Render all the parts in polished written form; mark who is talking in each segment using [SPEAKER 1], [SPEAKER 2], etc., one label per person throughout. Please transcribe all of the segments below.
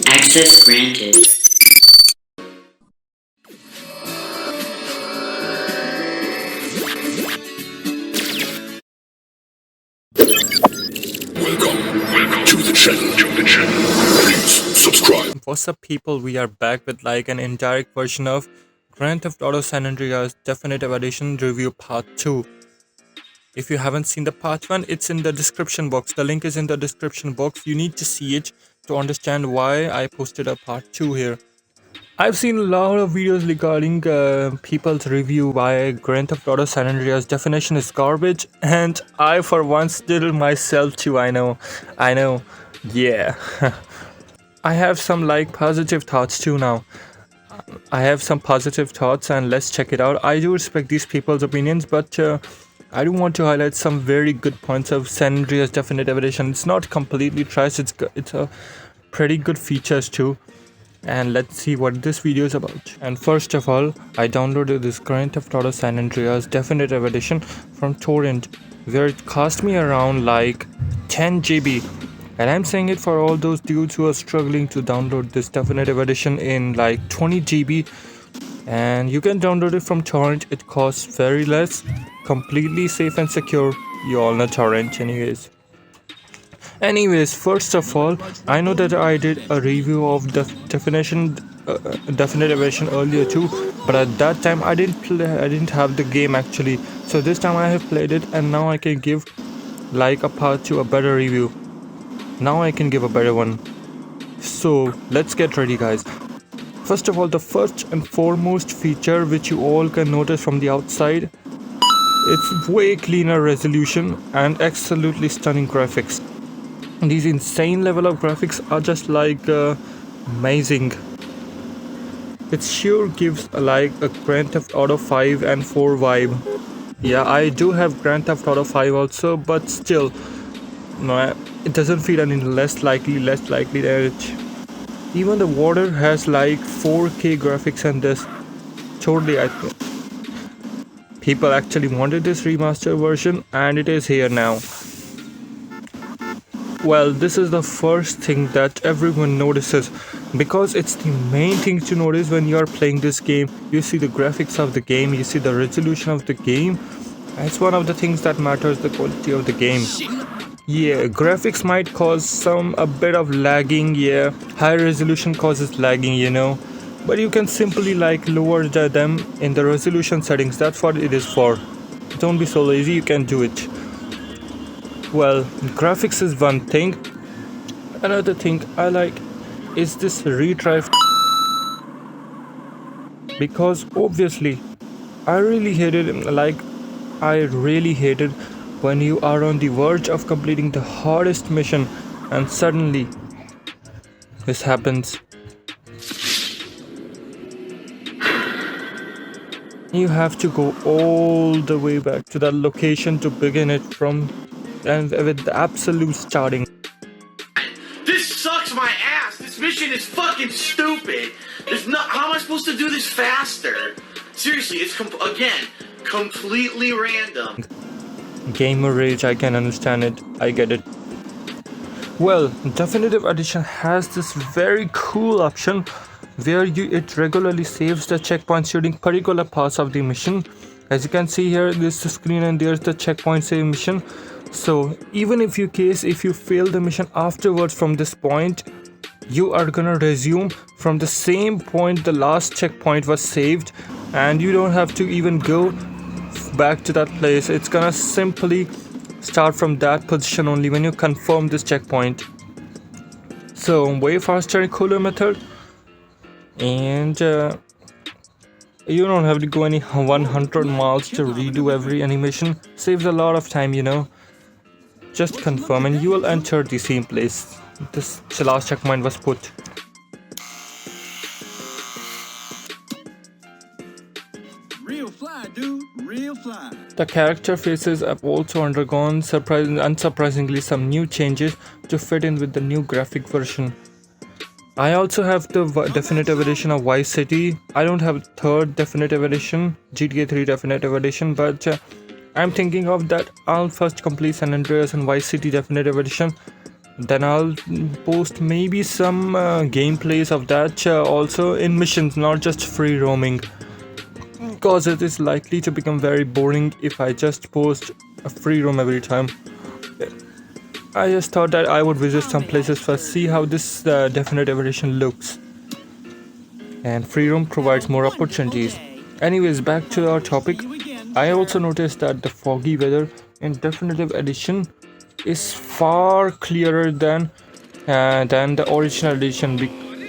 [SPEAKER 1] Access granted.
[SPEAKER 2] Welcome to the channel. Please subscribe.
[SPEAKER 3] What's up, people? We are back with like an indirect version of Grand Theft Auto San Andreas Definitive Edition Review Part 2. If you haven't seen the Part 1, it's in the description box. The link is in the description box. You need to see it to understand why I posted a Part 2 here. I've seen a lot of videos regarding people's review why Grand Theft Auto San Andreas definition is garbage, and I for once did it myself too. I know, yeah. I have some like positive thoughts too now. I have some positive thoughts and let's check it out. I do respect these people's opinions, but I do want to highlight some very good points of San Andreas Definitive Edition. It's not completely trash, it's a pretty good features too. And let's see what this video is about. And first of all, I downloaded this Grand Theft Auto San Andreas Definitive Edition from torrent, where it cost me around like 10 GB. And I'm saying it for all those dudes who are struggling to download this Definitive Edition in like 20 GB. And you can download it from torrent. It costs very less, completely safe and secure. You all know torrent anyways. First of all, I know that I did a review of the definitive edition earlier too, but at that time I didn't have the game actually. So this time I have played it, and now I can give like a part 2, a better review. Now I can give a better one. So let's get ready, guys. First of all, the first and foremost feature which you all can notice from the outside, it's way cleaner resolution and absolutely stunning graphics. These insane level of graphics are just like amazing. It sure gives like a Grand Theft Auto 5 and 4 vibe. Yeah, I do have Grand Theft Auto 5 also, but still, no, it doesn't feel any less likely than it. Even the water has like 4K graphics in this. Totally, I think people actually wanted this remastered version, and it is here now. Well, this is the first thing that everyone notices, because it's the main thing to notice when you are playing this game. You see the graphics of the game, you see the resolution of the game. It's one of the things that matters, the quality of the game. Yeah, graphics might cause a bit of lagging. Yeah, high resolution causes lagging, you know, but you can simply like lower them in the resolution settings. That's what it is for. Don't be so lazy, you can do it. Well, graphics is one thing. Another thing I like is this retry, because obviously I really hated when you are on the verge of completing the hardest mission and suddenly this happens. You have to go all the way back to that location to begin it from, and with the absolute starting.
[SPEAKER 4] This sucks my ass. This mission is fucking stupid. How am I supposed to do this faster? Seriously, it's again completely random.
[SPEAKER 3] Gamer rage, I can understand it. I get it. Well, Definitive Edition has this very cool option where it regularly saves the checkpoints during particular parts of the mission. As you can see here, this is the screen and there's the checkpoint save mission. So even if you fail the mission afterwards from this point, you are gonna resume from the same point the last checkpoint was saved, and you don't have to even go back to that place. It's gonna simply start from that position only when you confirm this checkpoint. So way faster and cooler method, and you don't have to go any 100 miles to redo every animation. Saves a lot of time, you know. Just confirm and you will enter the same place this last checkpoint was put.
[SPEAKER 5] Real fly, dude. Real fly.
[SPEAKER 3] The character faces have also undergone unsurprisingly some new changes to fit in with the new graphic version. I also have the definitive edition of Vice City. I don't have third definitive edition, GTA 3 definitive edition, but I'm thinking of that I'll first complete San Andreas and Vice City Definitive Edition. Then I'll post maybe some gameplays of that also in missions, not just free roaming. Because it is likely to become very boring if I just post a free roam every time. I just thought that I would visit some places first, see how this definitive edition looks. And free roam provides more opportunities. Anyways, back to our topic. I also noticed that the foggy weather in definitive edition is far clearer than the original edition,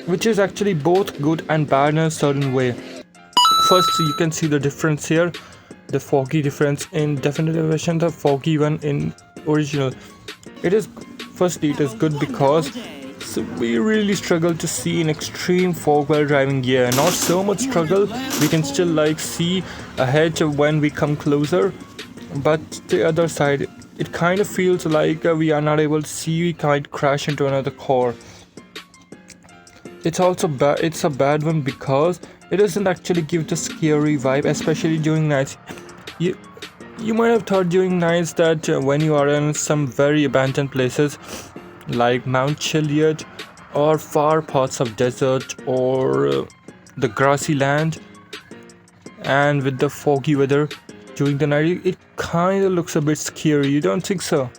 [SPEAKER 3] which is actually both good and bad in a certain way. First, you can see the difference here, the foggy difference in definitive edition, the foggy one in original. It is good because we really struggle to see in extreme fog while driving. Yeah, not so much struggle, we can still like see ahead when we come closer, but the other side, it kind of feels like we are not able to see, we might crash into another car. It's also it's a bad one because it doesn't actually give the scary vibe, especially during nights. You might have thought during nights that when you are in some very abandoned places like Mount Chiliad or far parts of desert or the grassy land, and with the foggy weather during the night, it kind of looks a bit scary. You don't think so?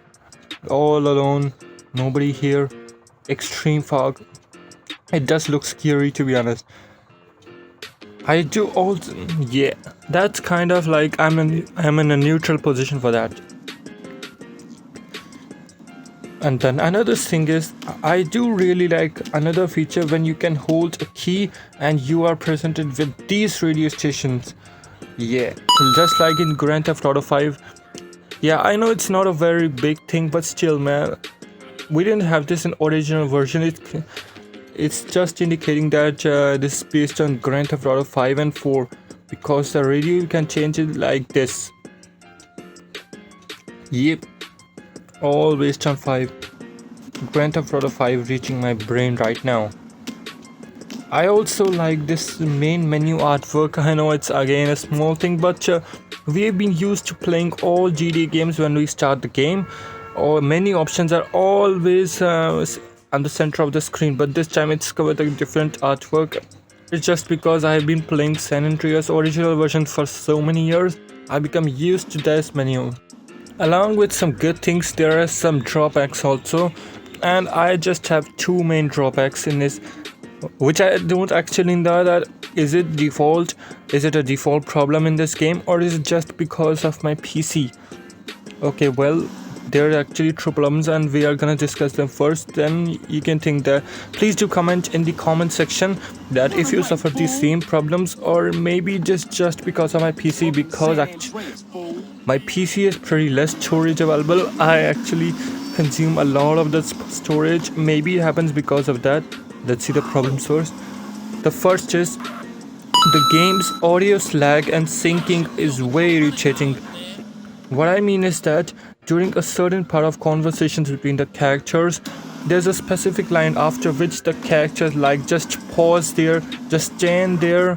[SPEAKER 3] All alone, nobody here, extreme fog. It does look scary, to be honest. I do also, yeah, that's kind of like I'm in a neutral position for that. And then another thing is, I do really like another feature when you can hold a key and you are presented with these radio stations. Yeah, just like in Grand Theft Auto 5. Yeah, I know it's not a very big thing, but still, man, we didn't have this in original version. It's just indicating that this is based on Grand Theft Auto 5 and 4, because the radio you can change it like this. Yep, all based on 5. Grand Theft Auto 5 reaching my brain right now. I also like this main menu artwork. I know it's again a small thing, but we have been used to playing all GTA games when we start the game. Or many options are always on the center of the screen, but this time it's covered a different artwork. It's just because I have been playing San Andreas original version for so many years, I become used to this menu. Along with some good things, there are some drawbacks also, and I just have two main drawbacks in this, which I don't actually know that is it default, is it a default problem in this game, or is it just because of my PC? Okay, well, there are actually two problems and we are gonna discuss them first, then you can think that. Please do comment in the comment section that if you suffer these same problems, or maybe just because of my PC, because actually my PC is pretty less storage available. I actually consume a lot of the storage. Maybe it happens because of that. Let's see the problems first. The first is the game's audio lag and syncing is way irritating. What I mean is that during a certain part of conversations between the characters, there's a specific line after which the characters like just pause there, just stand there,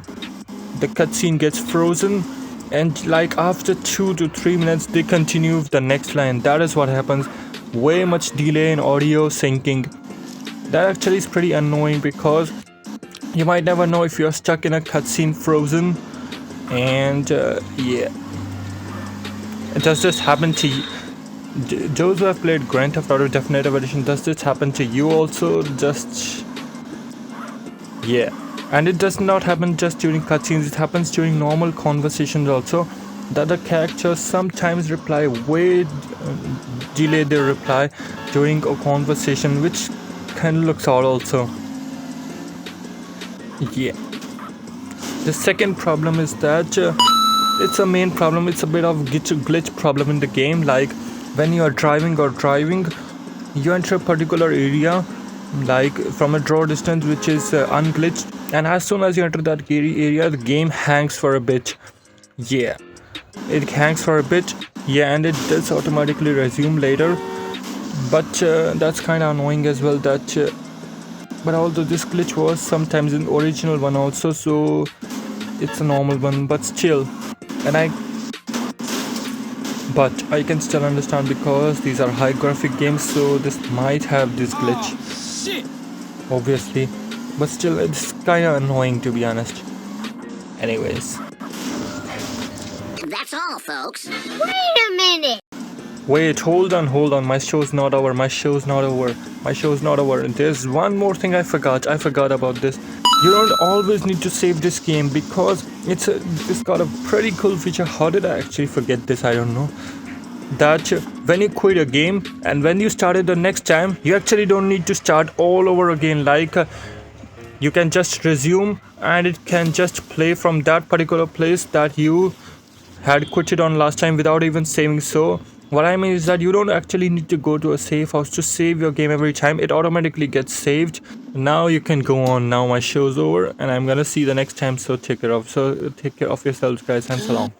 [SPEAKER 3] the cutscene gets frozen, and like after 2 to 3 minutes they continue with the next line. That is what happens. Way much delay in audio syncing. That actually is pretty annoying because you might never know if you're stuck in a cutscene frozen, and yeah. Does this happen to you? Those who have played Grand Theft Auto Definitive Edition, does this happen to you also? Just yeah. And it does not happen just during cutscenes, it happens during normal conversations also, that the characters sometimes reply way delay their reply during a conversation, which kind of looks odd also. Yeah. The second problem is that it's a main problem, it's a bit of glitch problem in the game. Like when you are driving, you enter a particular area like from a draw distance which is unglitched, and as soon as you enter that area, the game hangs for a bit. Yeah, it hangs for a bit. Yeah, and it does automatically resume later, but that's kind of annoying as well. That but although this glitch was sometimes in the original one also, so it's a normal one, but still. And but I can still understand because these are high graphic games, so this might have this glitch,
[SPEAKER 5] Shit.
[SPEAKER 3] obviously, but still it's kinda annoying to be honest. Anyways,
[SPEAKER 1] That's all, folks. Wait a minute.
[SPEAKER 3] wait, hold on, my show's not over, my show's not over. There's one more thing I forgot about this. You don't always need to save this game because it's got a pretty cool feature. How did I actually forget this? I don't know. That when you quit a game and when you start it the next time, you actually don't need to start all over again. Like you can just resume and it can just play from that particular place that you had quitted on last time without even saving. So what I mean is that you don't actually need to go to a safe house to save your game every time. It automatically gets saved. Now you can go on. Now my show's over and I'm gonna see you the next time, so take care of yourselves, guys, and so long.